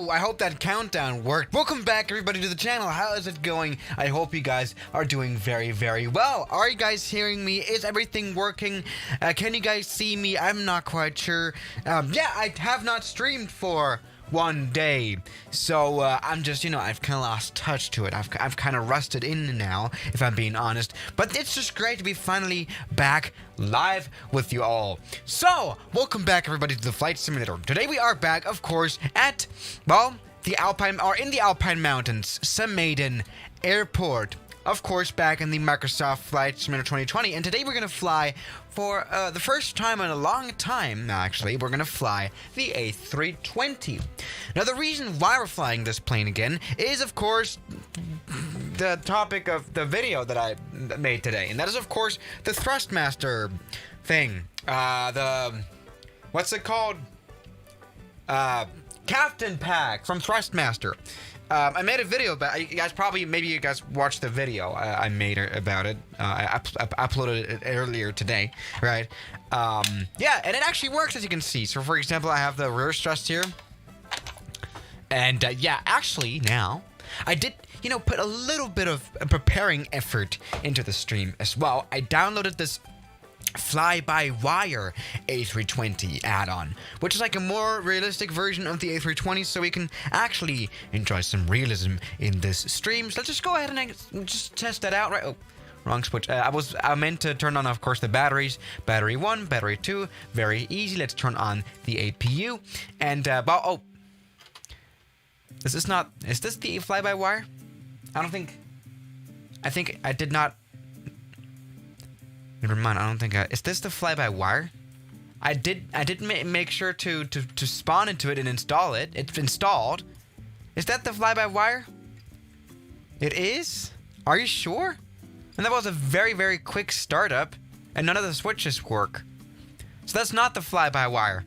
So, I hope that countdown worked. Welcome back, everybody, to the channel. How is it going? I hope you guys are doing very, very well. Are you guys hearing me? Is everything working? Can you guys see me? I'm not quite sure. Yeah, I have not streamed for 1 day, so I'm just, I've kind of lost touch to it. I've kind of rusted in now, if I'm being honest, but it's just great to be finally back live with you all. So, welcome back, everybody, to the Flight Simulator. Today we are back, of course, at, well, in the Alpine Mountains, Samaden Airport. Of course, back in the Microsoft Flight Simulator 2020, and today we're going to fly for the first time in a long time, actually, we're going to fly the A320. Now, the reason why we're flying this plane again is, of course, the topic of the video that I made today, and that is, of course, the Thrustmaster thing. What's it called? Captain Pack from Thrustmaster. I made a video about maybe you guys watched the video I made about it. I uploaded it earlier today, right? Yeah, and it actually works, as you can see. So, for example, I have the rear thrust here. And, yeah, actually, now, I did, put a little bit of preparing effort into the stream as well. I downloaded this fly-by-wire A320 add-on, which is like a more realistic version of the A320, so we can actually enjoy some realism in this stream. So let's just go ahead and just test that out, right? Oh, wrong switch. I meant to turn on, of course, the batteries. Battery 1, battery 2, very easy. Let's turn on the APU, and, is this the fly-by-wire? I think I did not. Never mind, I don't think is this the fly-by-wire? I did make sure to spawn into it and install it. It's installed. Is that the fly-by-wire? It is? Are you sure? And that was a very, very quick startup, and none of the switches work. So that's not the fly-by-wire.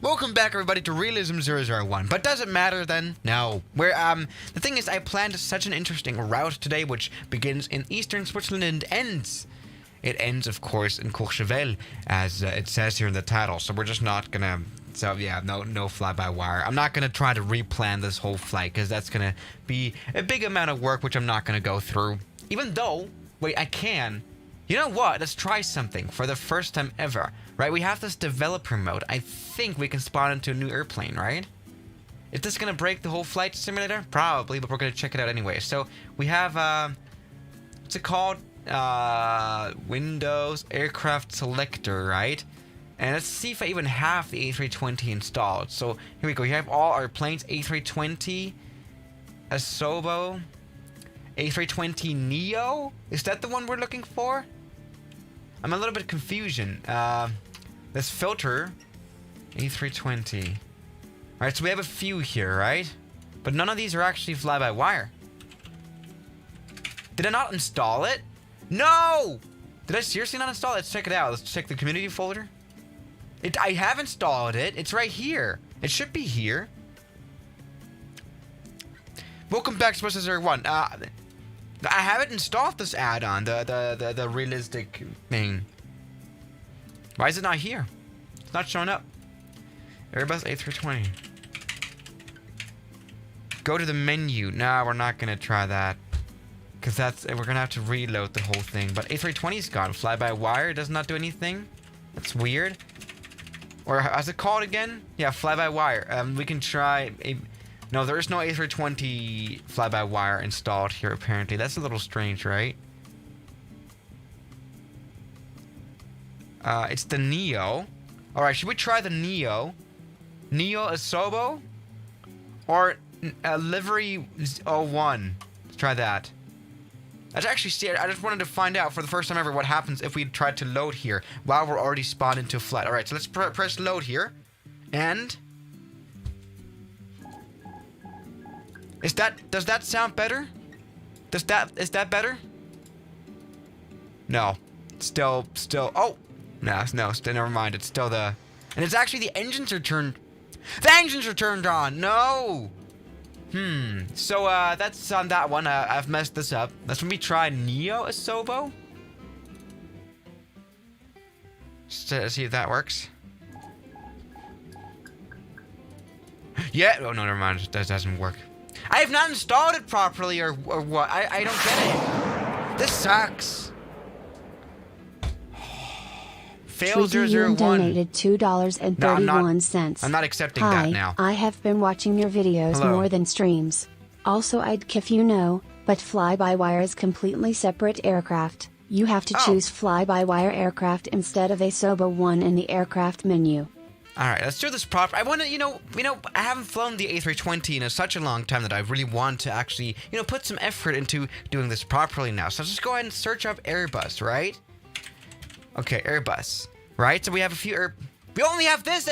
Welcome back, everybody, to Realism 001. But does it matter then? No. The thing is, I planned such an interesting route today, which begins in eastern Switzerland and ends. It ends, of course, in Courchevel, as it says here in the title. So we're just not gonna. So yeah, no fly-by-wire. I'm not gonna try to replan this whole flight because that's gonna be a big amount of work, which I'm not gonna go through. Even though, wait, I can. You know what? Let's try something for the first time ever. Right, we have this developer mode. I think we can spawn into a new airplane, right? Is this gonna break the whole flight simulator? Probably, but we're gonna check it out anyway. So we have what's it called? Windows Aircraft Selector, right? And let's see if I even have the A320 installed. So here we go. We have all our planes: A320, Asobo, A320 Neo. Is that the one we're looking for? I'm a little bit confusion. Let's filter A320. Alright, so we have a few here, right? But none of these are actually fly-by-wire. Did I not install it? No! Did I seriously not install it? Let's check it out. Let's check the community folder. I have installed it. It's right here. It should be here. Welcome back to Special 01. I haven't installed this add-on, the realistic thing. Why is it not here? It's not showing up. Airbus A320. Go to the menu. No, we're not gonna try that. Because we're gonna have to reload the whole thing. But A320's gone. Fly-by-wire does not do anything. That's weird. Or how's it called again? Yeah, fly-by-wire. We can try no, there is no A320 fly-by-wire installed here, apparently. That's a little strange, right? It's the Neo. Alright, should we try the Neo? Neo Asobo? Or Livery 01? Let's try that. Let's actually see it. I just wanted to find out for the first time ever what happens if we try to load here while we're already spawned into a flight. Alright, so let's press load here. And does that sound better? Is that better? No. Still, oh! No, still, never mind. It's still and it's actually the engines are turned on! No! So, that's on that one. I've messed this up. Let's maybe try Neo Asobo. Just to see if that works. Yeah. Oh, no, never mind. That doesn't work. I have not installed it properly or what? I don't get it. This sucks. Fail 001. Donated $2.31. I'm not accepting that now. I have been watching your videos more than streams. Also, I'd if you know, but fly-by-wire is completely separate aircraft. You have to choose fly-by-wire aircraft instead of a Cebu one in the aircraft menu. All right, let's do this proper. I want to, you know, I haven't flown the A320 in such a long time that I really want to actually, put some effort into doing this properly now. So let's just go ahead and search up Airbus, right? Okay, Airbus, right? So we have a few we only have this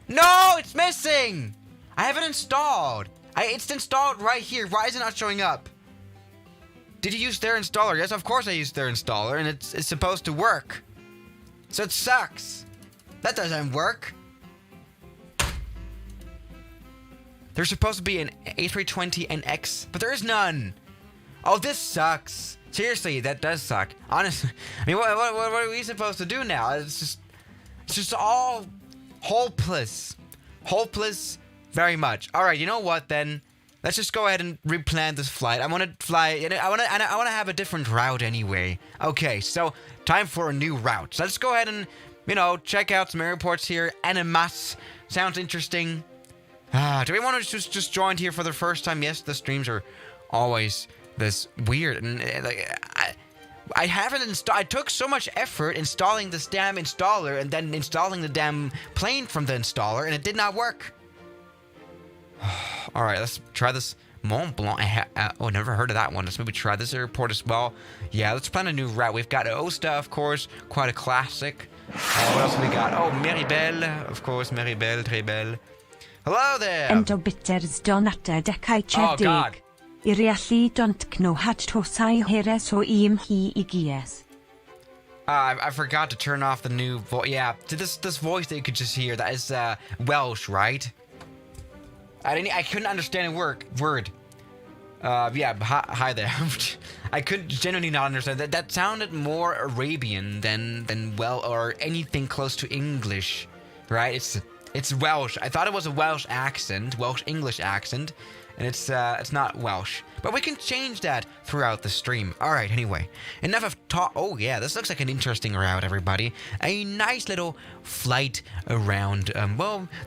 No, it's missing. I have it installed. It's installed right here. Why is it not showing up? Did you use their installer? Yes, of course I used their installer, and it's supposed to work. So it sucks. That doesn't work. There's supposed to be an A320 NX, but there is none. Oh, this sucks. Seriously, that does suck. Honestly, I mean, what are we supposed to do now? It's just all hopeless. Hopeless very much. All right, you know what then? Let's just go ahead and replan this flight. I want to fly. I want to have a different route anyway. Okay, so time for a new route. So let's go ahead and check out some airports here. Animas sounds interesting. Do we want to just join here for the first time? Yes, the streams are always this weird, and I haven't installed. I took so much effort installing this damn installer and then installing the damn plane from the installer, and it did not work. All right, let's try this Mont Blanc. Never heard of that one. Let's maybe try this airport as well. Yeah, let's plan a new route. We've got Osta, of course, quite a classic. What else have we got? Oh, Meribel, of course, Meribel, très belle. Hello there. Endobitters donata decai chedig. Oh God. Irialli don't kno hat tosai heres o im hi igies. I forgot to turn off the new voice. Yeah, this voice that you could just hear, that is Welsh, right? I couldn't understand a word. Yeah, hi there. I could genuinely not understand that. That sounded more Arabian than or anything close to English, right? It's Welsh. I thought it was a Welsh accent, Welsh English accent, and it's not Welsh. But we can change that throughout the stream. All right, anyway, enough of talk. Oh yeah, this looks like an interesting route, everybody. A nice little flight around,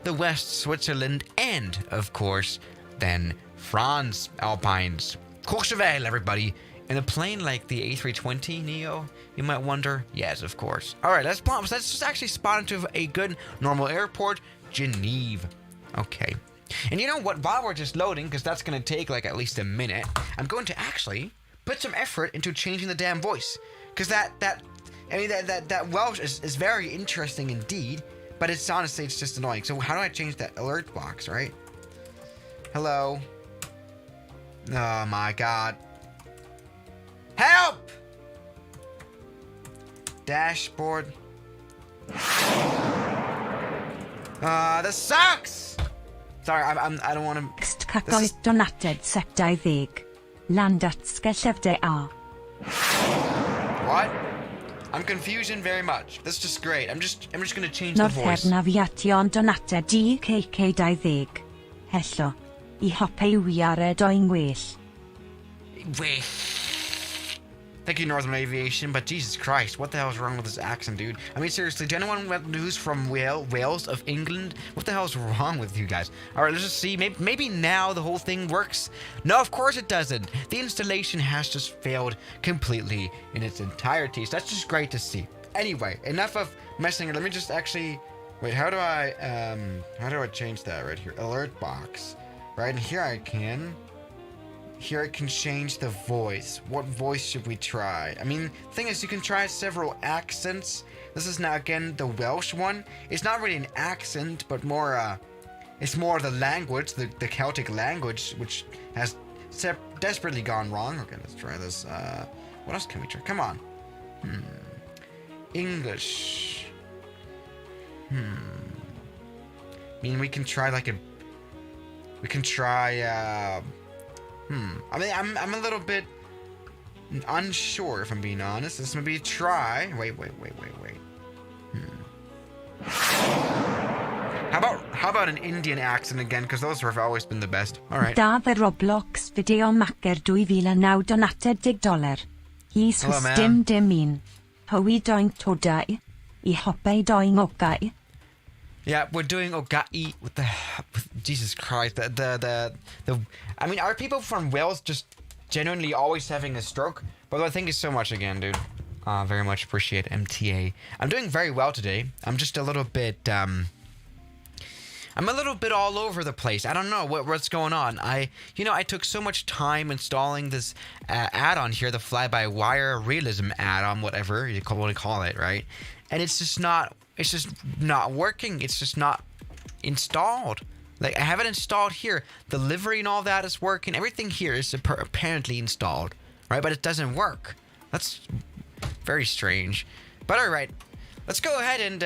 the West Switzerland and, of course, then France Alpines. Courchevel, everybody. In a plane like the A320 Neo, you might wonder? Yes, of course. All right, let's just actually spot into a good normal airport, Geneva. Okay. And you know what? While we're just loading, because that's going to take like at least a minute, I'm going to actually put some effort into changing the damn voice. Because that Welsh is very interesting indeed, but it's honestly, it's just annoying. So how do I change that alert box, right? Hello? Oh my God. Help! Dashboard. This sucks! Sorry, I don't want to... Cacoi donated sectai veg. Landat skellefde a. What? I'm confusion very much. That's just great. I'm just gonna change the voice. Naviation donated DKK dau veg. Hello. I hopeu wiare doing well. Wait. Thank you, Northern Aviation, but Jesus Christ, what the hell is wrong with this accent, dude? I mean, seriously, to anyone who's from Wales of England, what the hell is wrong with you guys? All right, let's just see. Maybe now the whole thing works. No, of course it doesn't. The installation has just failed completely in its entirety. So that's just great to see. Anyway, enough of messing. Let me just actually wait. How do I change that right here? Alert box. Right, and here I can. Here I can change the voice. What voice should we try? I mean, the thing is, you can try several accents. This is now, again, the Welsh one. It's not really an accent, but more, it's more the language, the Celtic language, which has desperately gone wrong. Okay, let's try this. What else can we try? Come on. English. I mean, we can try like a... We can try, I mean, I'm a little bit unsure, if I'm being honest. Let's maybe try. Wait. How about an Indian accent again? Because those have always been the best. All right. Da the Roblox video maker $2,009 donated $10. He's Hello, man. dim dimin. Howie doing today. I hope doing okay. Yeah, we're doing Ogai with the Jesus Christ. The I mean, are people from Wales just genuinely always having a stroke? By the way, thank you so much again, dude. Very much appreciate MTA. I'm doing very well today. I'm just a little bit I'm a little bit all over the place. I don't know what's going on. I took so much time installing this add-on here, the fly-by-wire realism add-on, whatever you want to call it, right? And it's just not working. It's just not installed. Like, I have it installed here. The livery and all that is working. Everything here is apparently installed, right? But it doesn't work. That's very strange. But all right. Let's go ahead and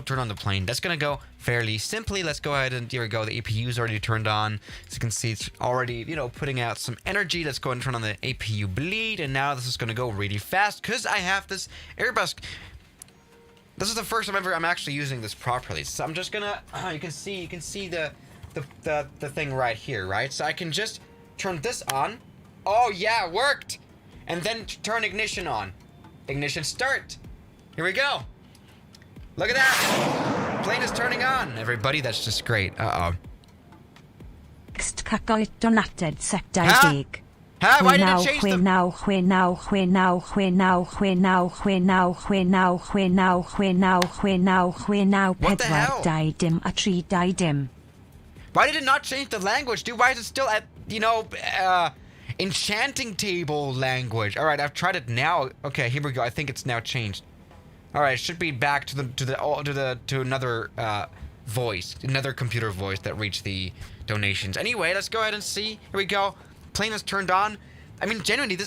turn on the plane. That's going to go fairly simply. Let's go ahead and here we go. The APU is already turned on. As you can see, it's already, putting out some energy. Let's go ahead and turn on the APU bleed. And now this is going to go really fast because I have this Airbus. This is the first time ever I'm actually using this properly. So I'm just going to, you can see the thing right here, right? So I can just turn this on. Oh, yeah, it worked. And then turn ignition on. Ignition start. Here we go. Look at that! Plane is turning on, everybody. That's just great. Uh-oh. Next cacoet donated sector dig. Huh? Why did it change the... What the hell? Didim a tree didim. Why did it not change the language, dude? Why is it still at, enchanting table language? All right, I've tried it now. Okay, here we go. I think it's now changed. All right, it should be back to another voice, another computer voice that reached the donations. Anyway, let's go ahead and see. Here we go. Plane is turned on. I mean, genuinely,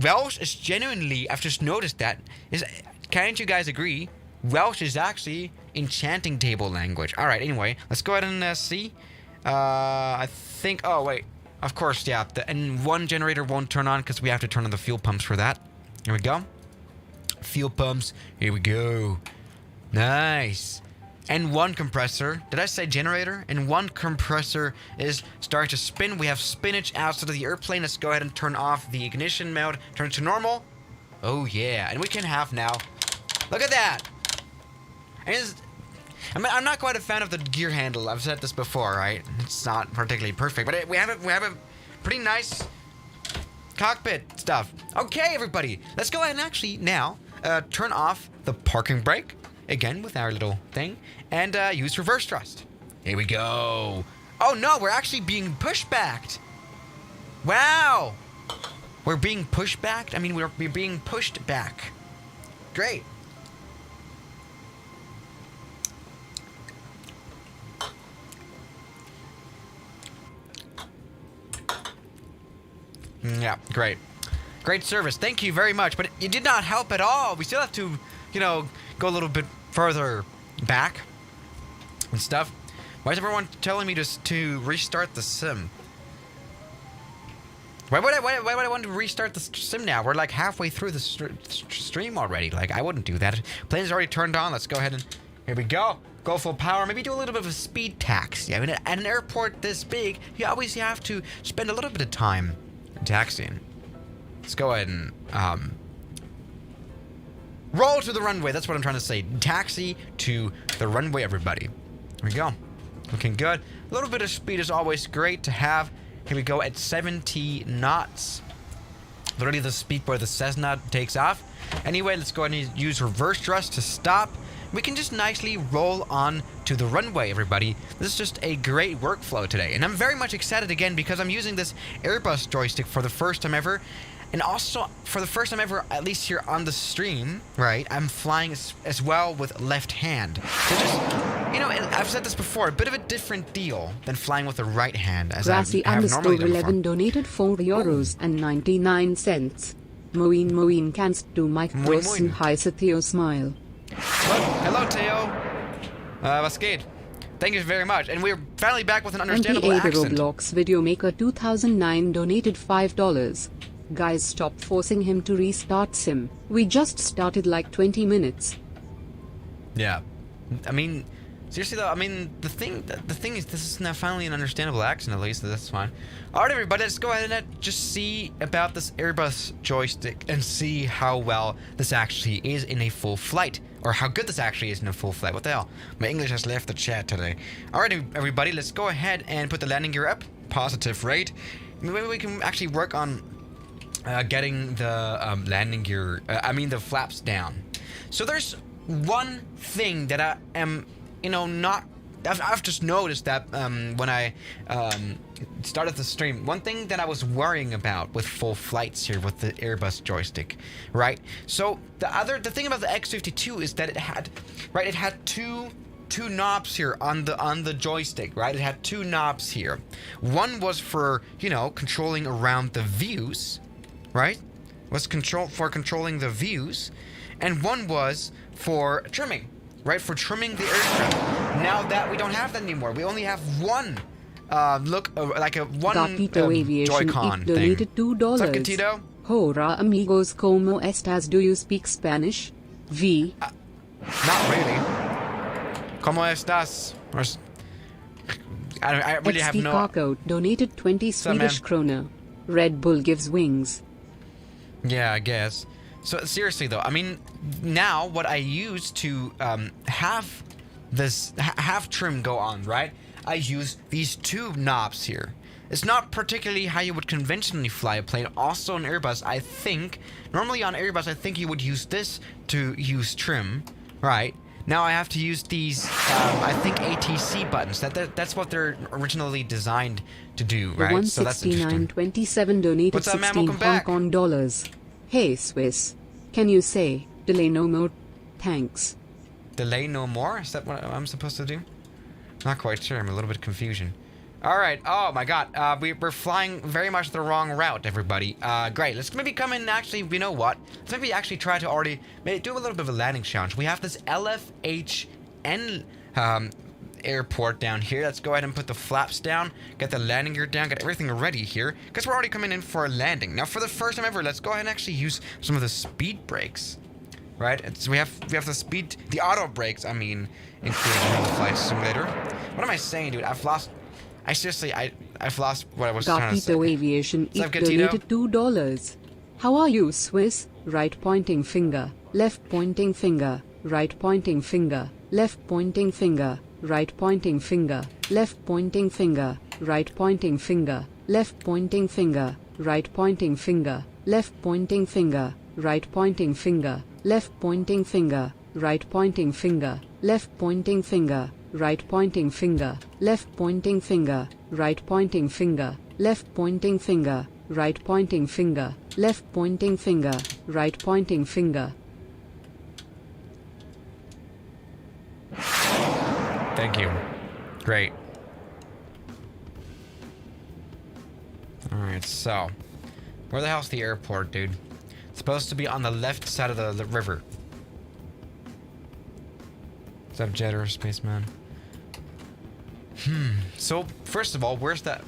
Welsh is genuinely. I've just noticed that. Can't you guys agree? Welsh is actually enchanting table language. All right. Anyway, let's go ahead and see. I think. Oh wait. Of course, yeah. And one generator won't turn on because we have to turn on the fuel pumps for that. Here we go. Fuel pumps. Here we go. Nice. And one compressor. Did I say generator? And one compressor is starting to spin. We have spinach outside of the airplane. Let's go ahead and turn off the ignition mode. Turn it to normal. Oh yeah. And we can have now. Look at that. I'm not quite a fan of the gear handle. I've said this before, right? It's not particularly perfect, but we have a pretty nice cockpit stuff. Okay, everybody. Let's go ahead and actually now turn off the parking brake, again with our little thing, and use reverse thrust. Here we go. Oh no, we're actually being pushed back. Wow. We're being pushed back? I mean, we're being pushed back. Great. Yeah, great. Great service. Thank you very much. But it did not help at all. We still have to, go a little bit further back and stuff. Why is everyone telling me to restart the sim? Why would I want to restart the sim now? We're like halfway through the stream already. Like, I wouldn't do that. Plane's already turned on. Let's go ahead and... Here we go. Go full power. Maybe do a little bit of a speed taxi. I mean, at an airport this big, you always have to spend a little bit of time taxiing. Let's go ahead and roll to the runway. That's what I'm trying to say. Taxi to the runway, everybody. Here we go. Looking good. A little bit of speed is always great to have. Here we go at 70 knots. Literally the speed where the Cessna takes off. Anyway, let's go ahead and use reverse thrust to stop. We can just nicely roll on to the runway, everybody. This is just a great workflow today. And I'm very much excited again because I'm using this Airbus joystick for the first time ever. And also, for the first time ever, at least here on the stream, right, I'm flying as well with left hand. So just, I've said this before, a bit of a different deal than flying with the right hand, as I have normally done 11 donated €4.99. Moin kannst du Mike grüßen, heiße Theo Smile. Hello, Theo. Was geht? Thank you very much. And we're finally back with an understandable accent. Roblox Videomaker 2009 donated $5. Guys, stop forcing him to restart sim. We just started like 20 minutes. Yeah. I mean, Seriously though, I mean, the thing is, this is now finally an understandable accent at least, so that's fine. Alright everybody, let's go ahead and just see about this Airbus joystick and see how well this actually is in a full flight. Or how good this actually is in a full flight. What the hell? My English has left the chat today. Alright everybody, let's go ahead and put the landing gear up. Positive rate. Maybe we can actually work on getting the landing gear, the flaps down. So there's one thing that I am, I've just noticed that when I started the stream, one thing that I was worrying about with full flights here with the Airbus joystick, right? So the thing about the X52 is that it had two knobs here on the joystick, right? It had two knobs here. One was for, controlling around the views, right? Was controlling the views, and one was for trimming, right? For trimming the aircraft. Now that we don't have that anymore, we only have one. Like a one Joy-Con thing. Donated $2. What's up, Gatito? Hola amigos, ¿cómo estás? Do you speak Spanish? V. Not really. ¿Cómo estás? I really have no... Kako donated 20 Swedish krona. Red Bull gives wings. Yeah, I guess. So seriously though, I mean, now what I use to have this have trim go on, right? I use these two knobs here. It's not particularly how you would conventionally fly a plane. Also on Airbus, I think, normally on Airbus, I think you would use this to use trim, right? Now I have to use these, I think ATC buttons. That's what they're originally designed to do, right? So that's interesting. 169.27 donated. What's up, man? 16 Welcome Hong back. Kong dollars. Hey Swiss, can you say delay no more? Thanks. Delay no more? Is that what I'm supposed to do? Not quite sure. I'm a little bit confusion. All right. Oh my God. We're flying very much the wrong route, everybody. Great. Let's maybe come in. Actually, you know what? Let's maybe actually try to already do a little bit of a landing challenge. We have this LFHN airport down here. Let's go ahead and put the flaps down, get the landing gear down, get everything ready here, because we're already coming in for a landing. Now, for the first time ever, let's go ahead and actually use some of the speed brakes. Right? So we have the auto brakes, I mean, included in the flight simulator. What am I saying, dude? I've lost what I was trying to say. Gapito Aviation donated $2. How are you, Swiss? Right pointing finger, left pointing finger, right pointing finger, left pointing finger, right pointing finger, left pointing finger, right pointing finger, left pointing finger, right pointing finger, left pointing finger, right pointing finger, left pointing finger, right pointing finger, left pointing finger, right pointing finger, left pointing finger, right pointing finger, left pointing finger, right pointing finger, left pointing finger, right pointing finger. Thank you. Great. Alright, so where the hell's the airport, dude? It's supposed to be on the left side of the river. What's up, Jet or Spaceman? So, first of all, what's that?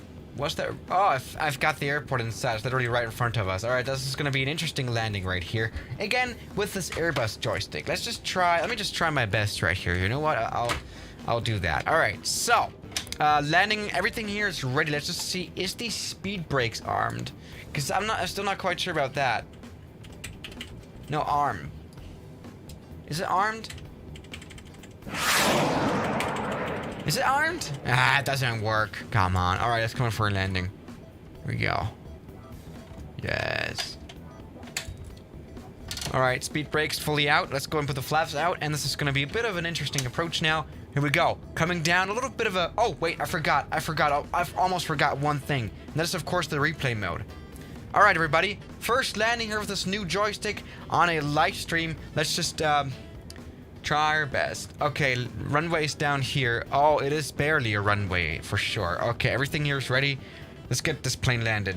Oh, I've got the airport inside. It's literally right in front of us. Alright, this is going to be an interesting landing right here. Again, with this Airbus joystick. Let me just try my best right here. You know what? I'll do that. Alright, so, landing, everything here is ready. Let's just see, is these speed brakes armed? Because I'm still not quite sure about that. No, arm. Is it armed? Is it armed? Ah, it doesn't work. Come on. Alright, let's come in for a landing. Here we go. Yes. Alright, speed brakes fully out. Let's go and put the flaps out. And this is going to be a bit of an interesting approach now. Here we go. Coming down a little bit of a... Oh, wait, I forgot. I've almost forgot one thing. And that is, of course, the replay mode. Alright, everybody. First landing here with this new joystick on a live stream. Let's just, try our best. Okay, runway's down here. Oh, it is barely a runway, for sure. Okay, everything here is ready. Let's get this plane landed.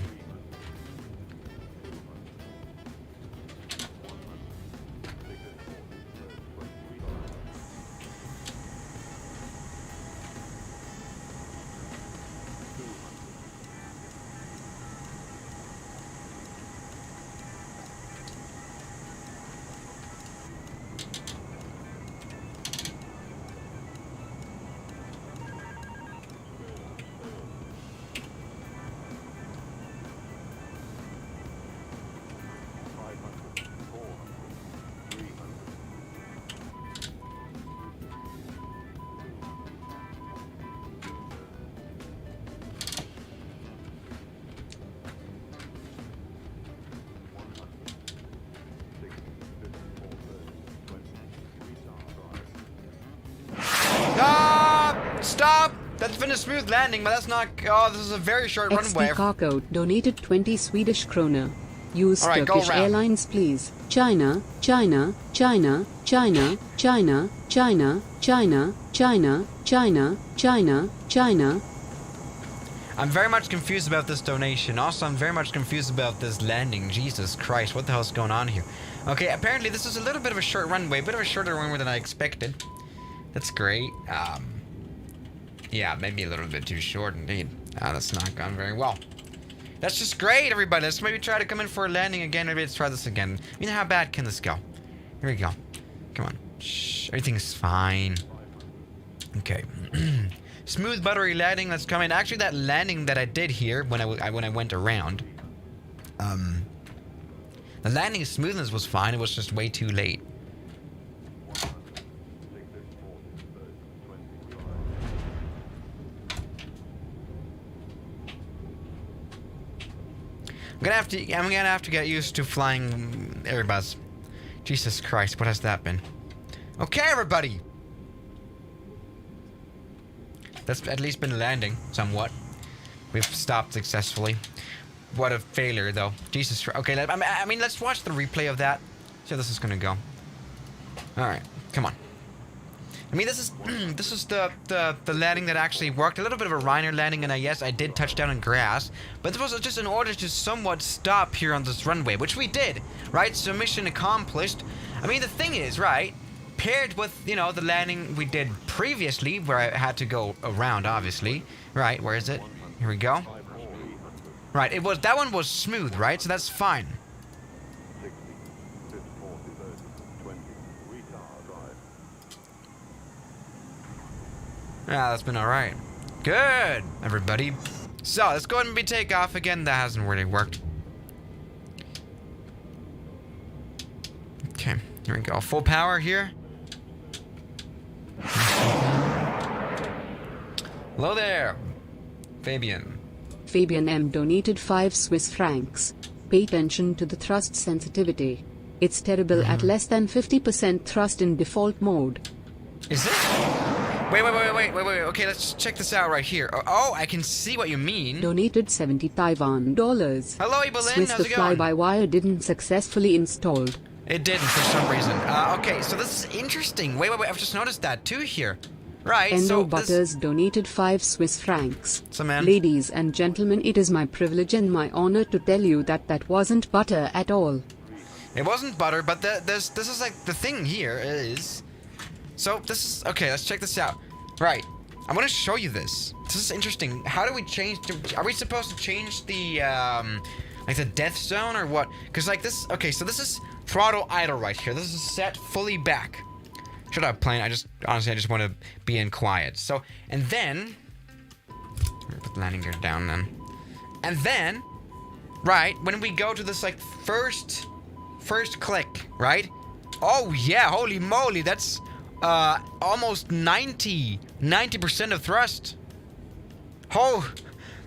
That's been a smooth landing, but that's not... Oh, this is a very short runway. XT Cargo donated 20 Swedish krona. Use Alright, Turkish Airlines, please. China, China, China, China, China, China, China, China, China, China, China. I'm very much confused about this donation. Also, I'm very much confused about this landing. Jesus Christ, what the hell's going on here? Okay, apparently this is a little bit of a short runway, a bit of a shorter runway than I expected. That's great. Yeah, maybe a little bit too short indeed. That's not gone very well. That's just great, everybody. Let's maybe try to come in for a landing again. Maybe let's try this again. I mean, how bad can this go? Here we go. Come on. Shh, everything's fine. Okay. Smooth buttery landing. Let's come in. Actually, that landing that I did here when I went around, the landing smoothness was fine. It was just way too late. I'm gonna have to get used to flying Airbus. Jesus Christ, what has that been? Okay, everybody. That's at least been landing somewhat. We've stopped successfully. What a failure, though. Jesus Christ. Okay, I mean, let's watch the replay of that. See how this is gonna go. All right, come on. I mean, this is the landing that actually worked. A little bit of a Reiner landing, and yes, I did touch down in grass, but this was just in order to somewhat stop here on this runway, which we did, right? So mission accomplished. I mean, the thing is, right, paired with, you know, the landing we did previously, where I had to go around, obviously, right? Where is it? Here we go. Right, that one was smooth, right? So that's fine. Yeah, that's been alright. Good, everybody. So, let's go ahead and take off again. That hasn't really worked. Okay, here we go. Full power here. Hello there, Fabian. Fabian M donated 5 Swiss francs. Pay attention to the thrust sensitivity. It's terrible at less than 50% thrust in default mode. Is it? Wait. Okay, let's check this out right here. Oh, I can see what you mean. Donated 70 Taiwan dollars. Hello, Evelyn. Swiss, how's the it going? fly-by-wire didn't successfully installed. It didn't for some reason. Okay, so this is interesting. Wait. I've just noticed that too here. Right, Endo so Butters donated 5 Swiss francs. So, man. Ladies and gentlemen, it is my privilege and my honor to tell you that that wasn't butter at all. It wasn't butter, but this is like the thing here is. So this is okay. Let's check this out. Right, I'm gonna show you this. This is interesting. How do we change? Are we supposed to change the like the death zone or what? Because like this. Okay, so this is throttle idle right here. This is set fully back. Shut up, plane. Honestly, I just want to be in quiet. So, and then put the landing gear down then. And then, right, when we go to this like first click, right? Oh yeah, holy moly, that's almost 90% of thrust. Oh,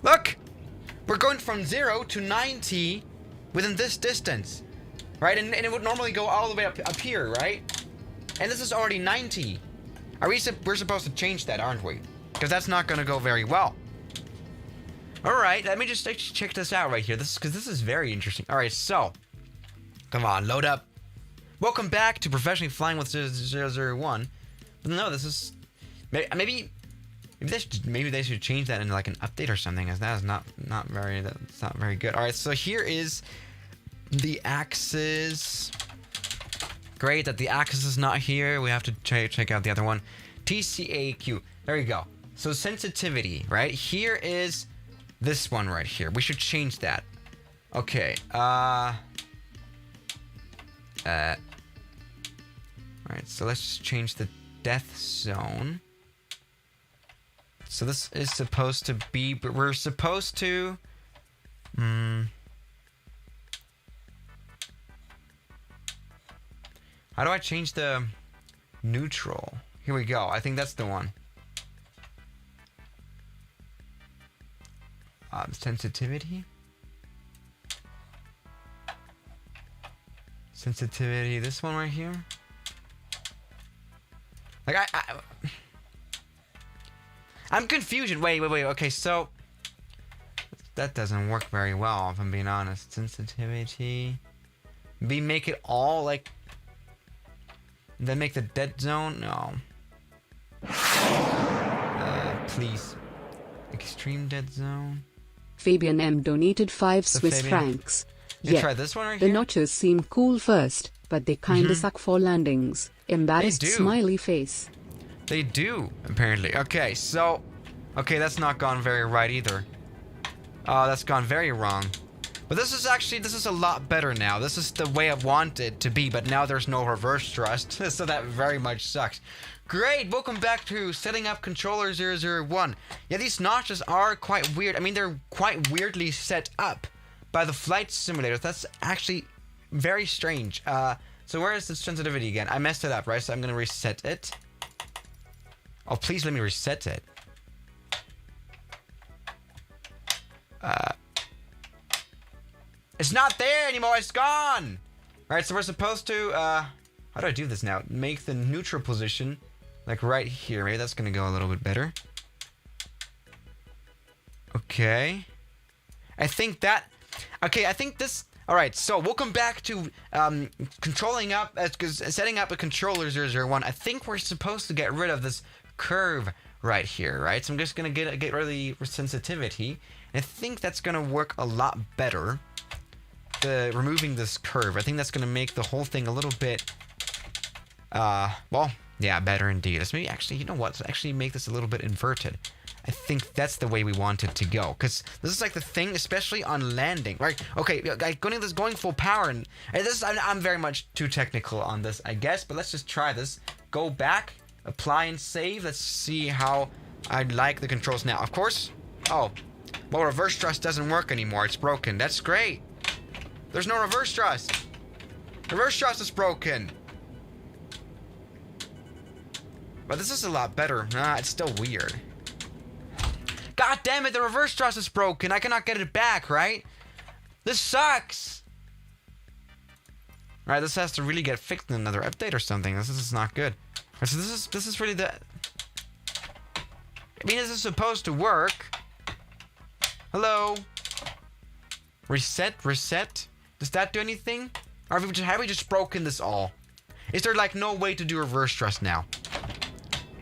look, we're going from 0 to 90 within this distance, right? And it would normally go all the way up here, right? And this is already 90. We're supposed to change that, aren't we? Because that's not going to go very well. All right, let me just check this out right here. Because this is very interesting. All right, so come on, load up. Welcome back to Professionally Flying with 001. But no, this is maybe they should change that into like an update or something, as that is not very good. All right, so here is the axis. Great that the axis is not here. We have to check out the other one. TCAQ. There you go. So sensitivity, right? Here is this one right here. We should change that. Okay. Alright, so let's just change the death zone. So this is supposed to be, but we're supposed to how do I change the neutral? Here we go. I think that's the one. Sensitivity. Sensitivity. This one right here. Like I'm confused. Wait. Okay, so that doesn't work very well, if I'm being honest. Sensitivity. Make it all like. Then make the dead zone. No. Please. Extreme dead zone. Fabian M donated 5 Swiss francs. Yeah. Try this one right the here. notches seem cool first, but they kinda suck for landings. Embarrassed smiley face. They do, apparently. Okay, so... Okay, that's not gone very right either. That's gone very wrong. But this is a lot better now. This is the way I want it to be, but now there's no reverse thrust, so that very much sucks. Great, welcome back to setting up controller 001. Yeah, these notches are quite weird. I mean, they're quite weirdly set up by the flight simulators. That's actually very strange. So where is the sensitivity again? I messed it up, right? So I'm gonna reset it. Oh, please let me reset it. It's not there anymore, it's gone! Alright, so we're supposed to, how do I do this now? Make the neutral position, like right here. Maybe that's gonna go a little bit better. Okay. I think this... Alright, so welcome back to setting up a controller 001. I think we're supposed to get rid of this curve right here, right? So I'm just gonna get rid of the sensitivity. And I think that's gonna work a lot better. Removing this curve. I think that's gonna make the whole thing a little bit well, yeah, better indeed. Let's maybe actually, you know what? Let's actually make this a little bit inverted. I think that's the way we want it to go, because this is like the thing, especially on landing, right? Okay, going full power, and this I'm very much too technical on this, I guess, but let's just try this. Go back, apply and save. Let's see how I like the controls now. Of course. Oh, well, reverse thrust doesn't work anymore. It's broken. That's great. There's no reverse thrust. Reverse thrust is broken. But this is a lot better. Nah, it's still weird. God damn it, the reverse thrust is broken. I cannot get it back, right? This sucks. Alright, this has to really get fixed in another update or something. This is not good. So this is really the... I mean, this is supposed to work. Hello? Reset? Does that do anything? Or have we just broken this all? Is there like no way to do reverse thrust now?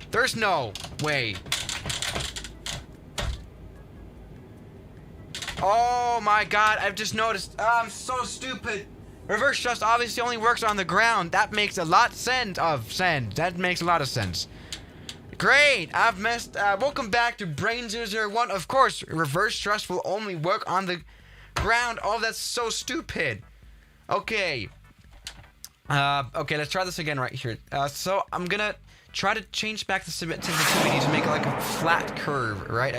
There's no way. Oh my god, I've just noticed. I'm so stupid. Reverse thrust obviously only works on the ground. That makes a lot of sense. That makes a lot of sense. Great, I've messed. Welcome back to Brain 001. Of course, reverse thrust will only work on the ground. Oh, that's so stupid. Okay. Okay, let's try this again right here. So I'm gonna try to change back the sensitivity to make it like a flat curve, right?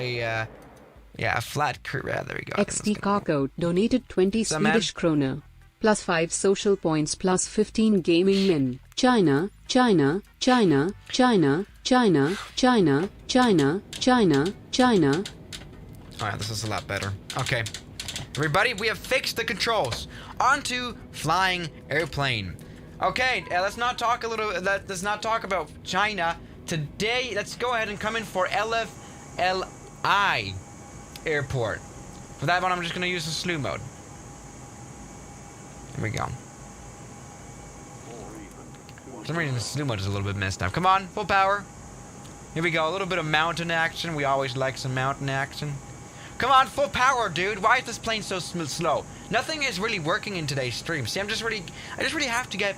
Yeah, a flat curve. Yeah, there we go. XT Kako donated 20 Swedish kroner. Plus 5 social points plus 15 gaming min. China. Alright, this is a lot better. Okay. Everybody, we have fixed the controls. On to flying airplane. Okay, let's not talk about China. Today, let's go ahead and come in for LFLI airport. For that one, I'm just gonna use the slew mode. Here we go. For some reason, the slew mode is a little bit messed up. Come on, full power. Here we go, a little bit of mountain action. We always like some mountain action. Come on, full power, dude. Why is this plane so slow? Nothing is really working in today's stream. See, I just really have to get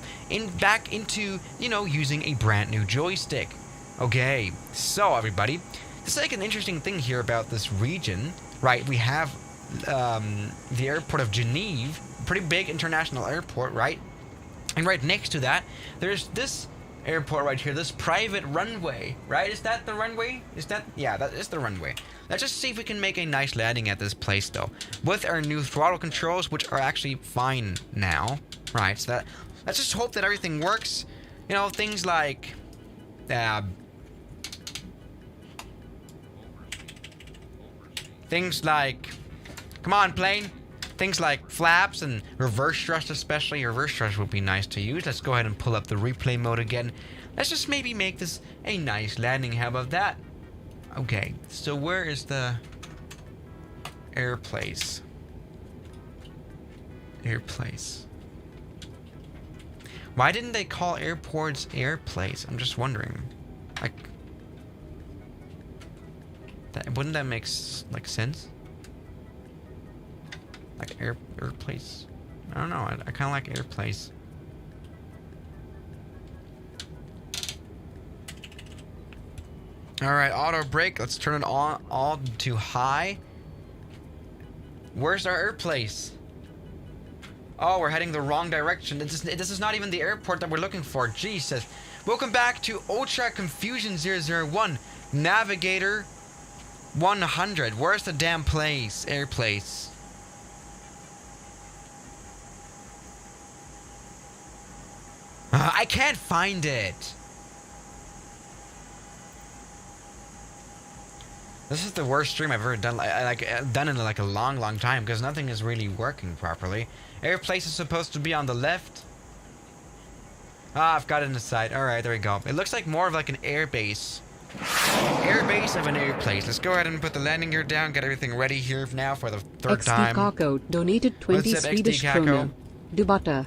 back into, using a brand new joystick. Okay, so everybody, this is like an interesting thing here about this region, right? We have the airport of Geneva, pretty big international airport, right? And right next to that, there's this airport right here, this private runway, right? Is that the runway? Yeah, that is the runway. Let's just see if we can make a nice landing at this place, though, with our new throttle controls, which are actually fine now, right? So let's just hope that everything works. Things like come on, plane. Things like flaps and reverse thrust, especially. Reverse thrust would be nice to use. Let's go ahead and pull up the replay mode again. Let's just maybe make this a nice landing. How about that? Okay, so where is the air place? Air place. Why didn't they call airports air place? I'm just wondering. Like, wouldn't that make like sense? Like air place. I don't know. I kind of like air place. All right, auto brake. Let's turn it on all to high. Where's our air place? Oh, we're heading the wrong direction. This is not even the airport that we're looking for. Jesus. Welcome back to Ultra Confusion 001. Navigator 100. Where's the damn place? Air place. I can't find it. This is the worst stream I've ever done. Done in like a long time because nothing is really working properly. Air place is supposed to be on the left. Ah, I've got it in the side. All right, there we go. It looks like more of like an air base. Air base of an air place. Let's go ahead and put the landing gear down. Get everything ready here now for the third time. XD Kako donated 20 Swedish krona. Do butter.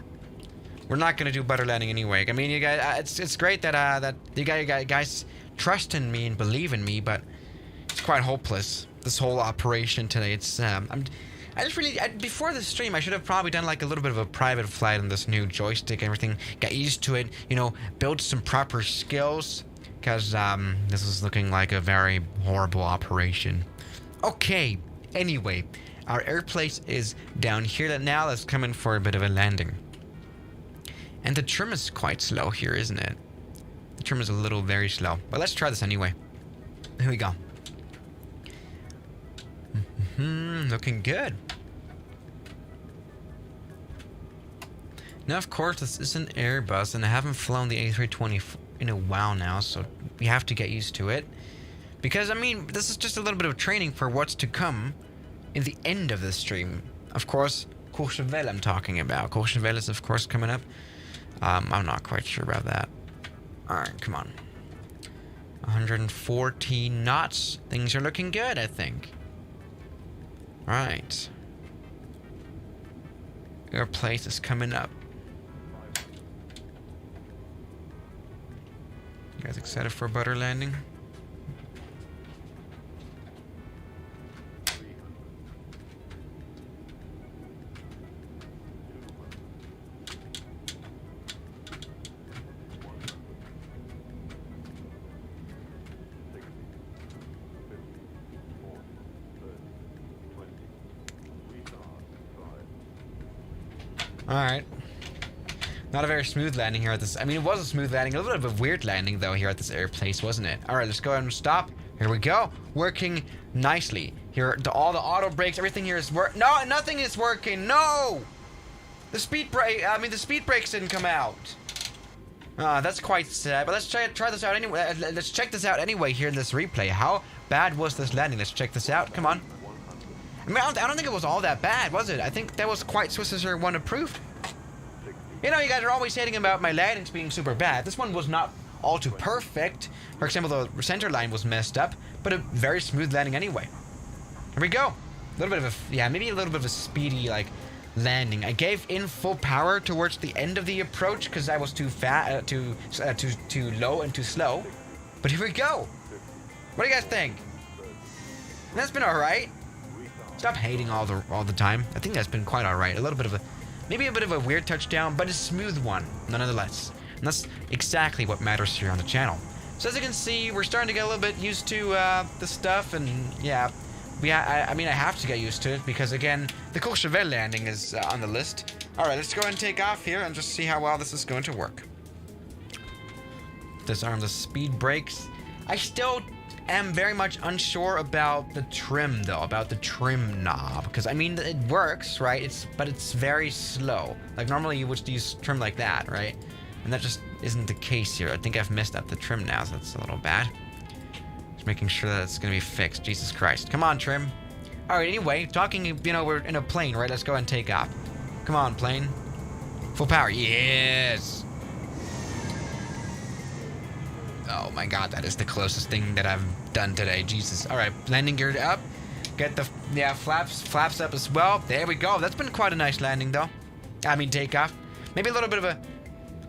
We're not gonna do butter landing anyway. I mean, you guys, it's great that that you guys trust in me and believe in me, but it's quite hopeless. This whole operation today. It's I just really before the stream I should have probably done like a little bit of a private flight on this new joystick and everything. Got used to it, you know, built some proper skills, because this is looking like a very horrible operation. Okay. Anyway, our air place is down here now. Let's come in for a bit of a landing. And the trim is quite slow here, isn't it? The trim is a little very slow. But let's try this anyway. Here we go. Looking good. Now, of course, this is an Airbus, and I haven't flown the A320 in a while now, so we have to get used to it. Because, I mean, this is just a little bit of training for what's to come in the end of the stream. Of course, courchevel I'm talking about. Courchevel is, of course, coming up. I'm not quite sure about that. Alright, come on. 114 knots. Things are looking good, I think. Right. Your place is coming up. You guys excited for a butter landing? Alright. Not a very smooth landing here at this. I mean, it was a smooth landing. A little bit of a weird landing, though, here at this air place, wasn't it? Alright, let's go ahead and stop. Here we go. Working nicely. Here, all the auto brakes, everything here is No, nothing is working. No! The speed brake, the speed brakes didn't come out. That's quite sad. But let's try this out anyway. Let's check this out anyway here in this replay. How bad was this landing? Let's check this out. Come on. I mean, I don't think it was all that bad, was it? I think that was quite Swisser 1 approved. You know, you guys are always hating about my landings being super bad. This one was not all too perfect. For example, the center line was messed up, but a very smooth landing anyway. Here we go. A little bit of a, maybe a little bit of a speedy, like, landing. I gave in full power towards the end of the approach because I was too too low and too slow. But here we go. What do you guys think? That's been all right. Stop hating all the time. I think that's been quite all right. A little bit of maybe a bit of a weird touchdown, but a smooth one, nonetheless. And that's exactly what matters here on the channel. So as you can see, we're starting to get a little bit used to the stuff, and yeah, I mean, I have to get used to it because again, the courchevel landing is on the list. All right, let's go ahead and take off here and just see how well this is going to work. Disarm the speed brakes. I still am very much unsure about the trim though, about the trim knob, because I mean it works, right? But it's very slow. Like normally you would use trim like that, right? And that just isn't the case here. I think I've messed up the trim now, so that's a little bad. Just making sure that it's gonna be fixed. Jesus Christ. Come on, trim. All right, anyway, talking, you know, we're in a plane, right? Let's go ahead and take off. Come on, plane. Full power. Yes. Oh my god, that is the closest thing that I've done today. Jesus. All right, landing gear up. Get the flaps up as well. There we go. That's been quite a nice landing though. I mean takeoff. Maybe a little bit of a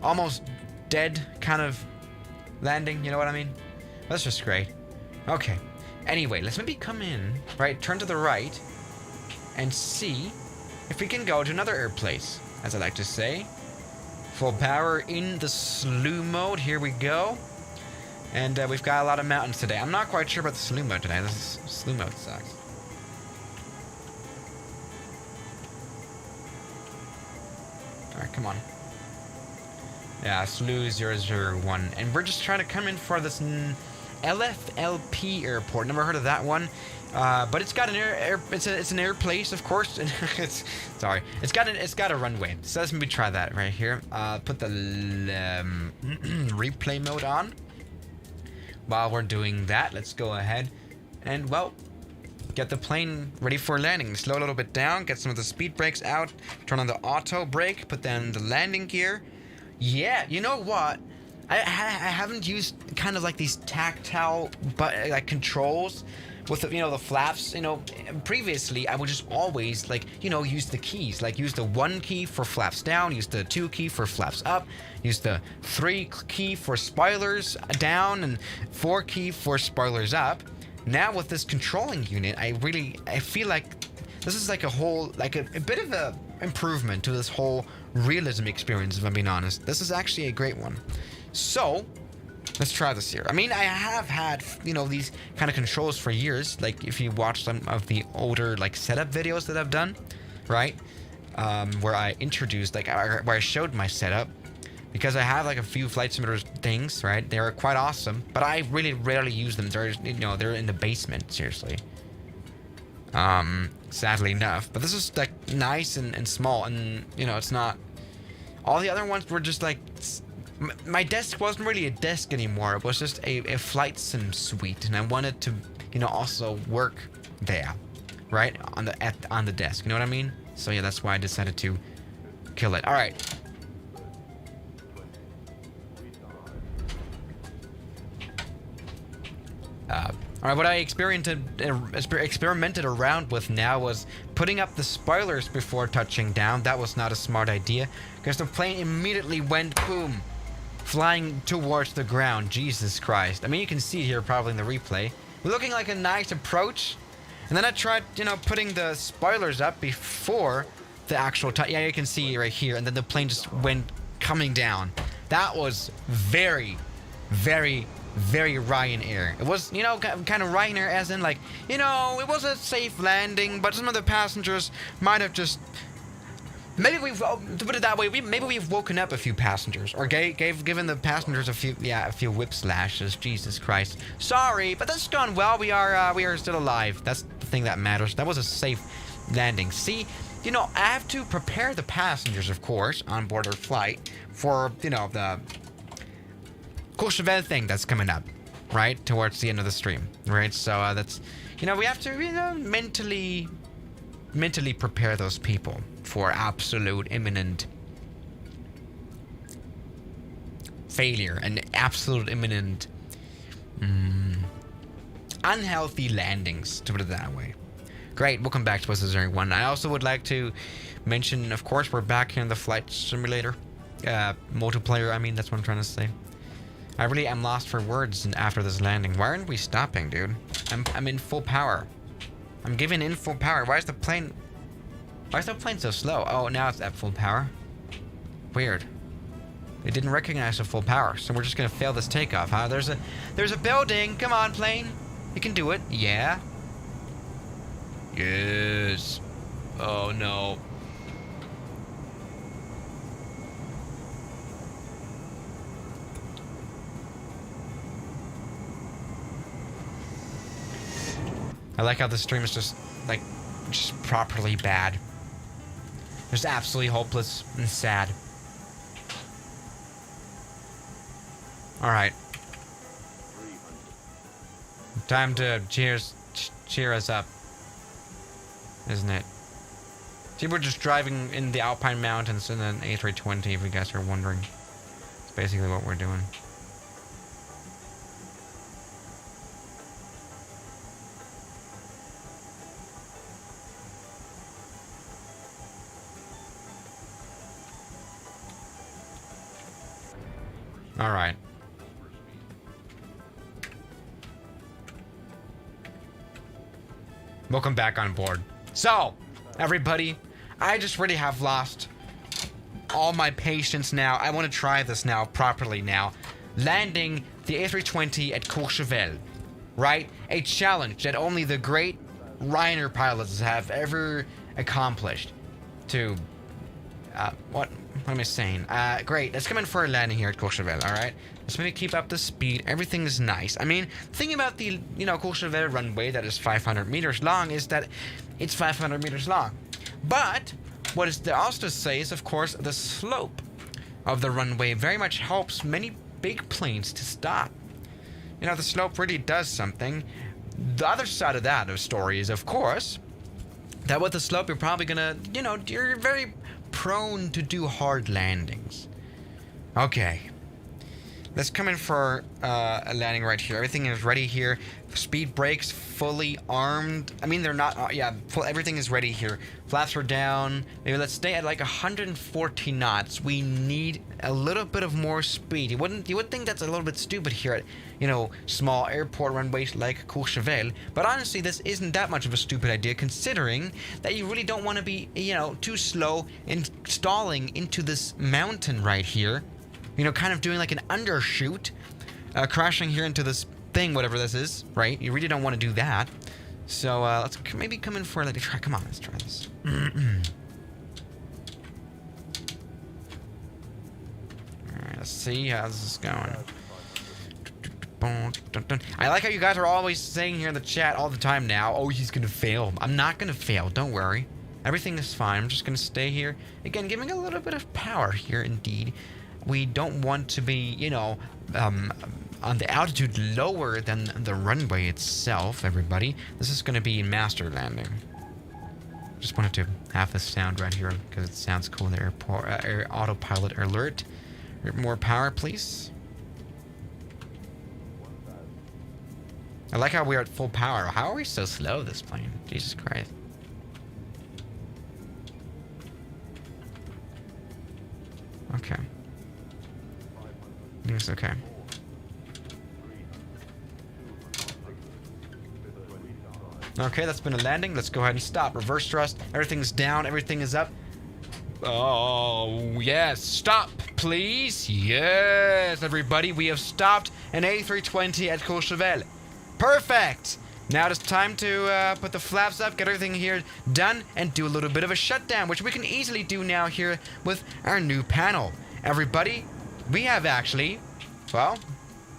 almost dead kind of landing. You know what I mean? That's just great. Okay. Anyway, let's maybe come in, right? Turn to the right, and see if we can go to another air place, as I like to say. Full power in the slew mode. Here we go. And we've got a lot of mountains today. I'm not quite sure about the slew mode today. This slew mode sucks. Alright, come on. Yeah, slew 001. And we're just trying to come in for this LFLP airport. Never heard of that one. But it's got an it's an air place, of course. Sorry. It's got a runway. So let's maybe try that right here. Put the replay mode on. While we're doing that, let's go ahead and, well, get the plane ready for landing. Slow a little bit down, get some of the speed brakes out, turn on the auto brake, put down the landing gear. Yeah, you know what? I haven't used kind of like these tactile like controls with the, the flaps. Previously I would just always use the keys, like use the 1 key for flaps down, use the 2 key for flaps up, use the 3 key for spoilers down, and 4 key for spoilers up. Now with this controlling unit, I feel like this is like a bit of a improvement to this whole realism experience, if I'm being honest. This is actually a great one. So let's try this here. I mean, I have had, these kind of controls for years. Like, if you watch some of the older, setup videos that I've done, right? Where I introduced, where I showed my setup. Because I have, a few Flight Simulator things, right? They're quite awesome. But I really rarely use them. They're in the basement, seriously. Sadly enough. But this is, nice and small. And, it's not... All the other ones were just, my desk wasn't really a desk anymore. It was just a flight sim suite, and I wanted to, also work there, right, on the desk. You know what I mean? So yeah, that's why I decided to kill it. All right. All right. What I experimented around with now was putting up the spoilers before touching down. That was not a smart idea because the plane immediately went boom. Flying towards the ground. Jesus Christ. I mean, you can see here probably in the replay. We're looking like a nice approach. And then I tried, very the spoilers up before the actual yeah, you can see right here. And then the plane just went coming down. That was very, very, very Ryanair. It was, kind of Ryanair as in it was a safe landing, but some of the passengers might have just... Maybe to put it that way, maybe we've woken up a few passengers, or given the passengers a few whip slashes. Jesus Christ. Sorry, but that's gone well. We are still alive. That's the thing that matters. That was a safe landing. See, I have to prepare the passengers, of course, on board our flight for, the courchevel thing that's coming up, right, towards the end of the stream, right? So that's, we have to, mentally prepare those people for absolute imminent failure and absolute imminent unhealthy landings, to put it that way. Great, welcome back to West 1. I also would like to mention, of course, we're back here in the flight simulator multiplayer. I mean, that's what I'm trying to say. I really am lost for words after this landing. Why aren't we stopping, dude? I'm in full power. I'm giving in full power. Why is the plane so slow? Oh, now it's at full power. Weird. It didn't recognize the full power, so we're just gonna fail this takeoff, huh? There's a building. Come on, plane. You can do it. Yeah. Yes. Oh no. I like how the stream is just properly bad. Just absolutely hopeless and sad. Alright. Time to cheer us up. Isn't it? See, we're just driving in the Alpine Mountains in an a320, if you guys are wondering. That's basically what we're doing. All right. Welcome back on board. So, everybody, I just really have lost all my patience now. I want to try this now properly now. Landing the A320 at Courchevel, right? A challenge that only the great Ryanair pilots have ever accomplished. To, what am I saying? Great, let's come in for a landing here at Courchevel, alright? Let's maybe keep up the speed. Everything is nice. I mean, the thing about the, Courchevel runway that is 500 meters long is that it's 500 meters long. But what is there also to say is, of course, the slope of the runway very much helps many big planes to stop. The slope really does something. The other side of that story is, of course, that with the slope, you're probably gonna, you're very prone to do hard landings. Okay. Let's come in for a landing right here. Everything is ready here. Speed brakes fully armed. I mean, they're not, everything is ready here. Flaps are down. Maybe let's stay at like 140 knots. We need a little bit of more speed. You would think that's a little bit stupid here at, small airport runways like Courchevel. But honestly, this isn't that much of a stupid idea, considering that you really don't want to be, too slow and stalling into this mountain right here. Kind of doing like an undershoot, crashing here into this thing, whatever this is, right? You really don't want to do that. So let's maybe come in for a try. Come on, let's try this. Alright, let's see how this is going. I like how you guys are always saying here in the chat all the time now, oh, he's gonna fail. I'm not gonna fail, don't worry. Everything is fine. I'm just gonna stay here. Again, giving a little bit of power here indeed. We don't want to be, on the altitude lower than the runway itself, everybody. This is going to be master landing. Just wanted to have this sound right here because it sounds cool in the airport. Autopilot alert. More power, please. I like how we're at full power. How are we so slow, this plane? Jesus Christ. Okay. It's okay. Okay, that's been a landing. Let's go ahead and stop. Reverse thrust. Everything's down. Everything is up. Oh, yes. Stop, please. Yes, everybody. We have stopped an A320 at Courchevel. Perfect. Now it's time to put the flaps up, get everything here done, and do a little bit of a shutdown, which we can easily do now here with our new panel. Everybody, we have actually, well,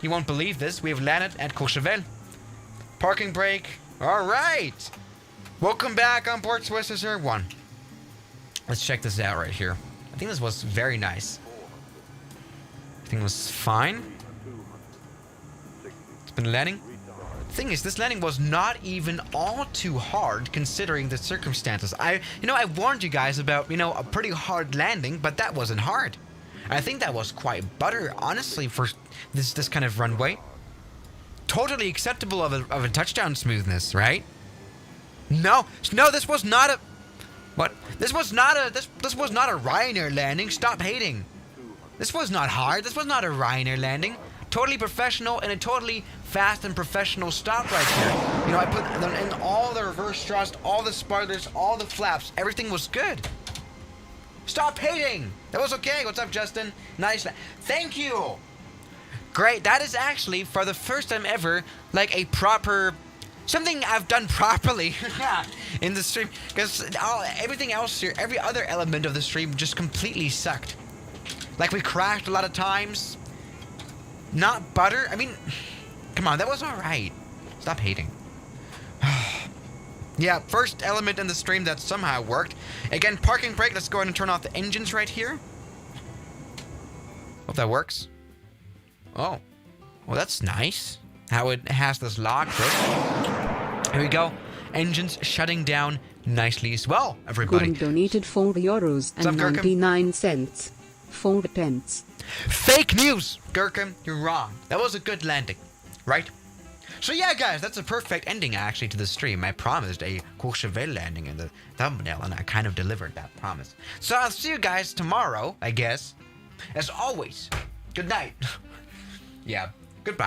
you won't believe this, we have landed at Courchevel. Parking brake. All right. Welcome back on board Swiss Air 1. Let's check this out right here. I think this was very nice. Everything was fine. It's been landing. Thing is, this landing was not even all too hard considering the circumstances. I warned you guys about, a pretty hard landing, but that wasn't hard. I think that was quite butter, honestly, for this kind of runway. Totally acceptable of a touchdown smoothness, right? No, this was not a... What? This was not a Ryanair landing. Stop hating. This was not hard. This was not a Ryanair landing. Totally professional and a totally fast and professional stop right here. I put in all the reverse thrust, all the spoilers, all the flaps. Everything was good. Stop hating. That was okay. What's up, Justin? Nice. Thank you. Great. That is actually, for the first time ever, like a proper... something I've done properly in the stream. Because everything else here, every other element of the stream just completely sucked. Like, we crashed a lot of times. Not butter. I mean, come on, that was alright. Stop hating. Yeah, first element in the stream that somehow worked. Again, parking brake. Let's go ahead and turn off the engines right here. Hope that works. Oh. Well, that's nice. How it has this lock. Here we go. Engines shutting down nicely as well, everybody. Gurm donated €4 and 99 cents. 4 pence. Fake news, Gurkham. You're wrong. That was a good landing, right? So yeah, guys, that's a perfect ending actually to the stream. I promised a Courchevel landing in the thumbnail, and I kind of delivered that promise. So I'll see you guys tomorrow, I guess. As always, good night. Yeah.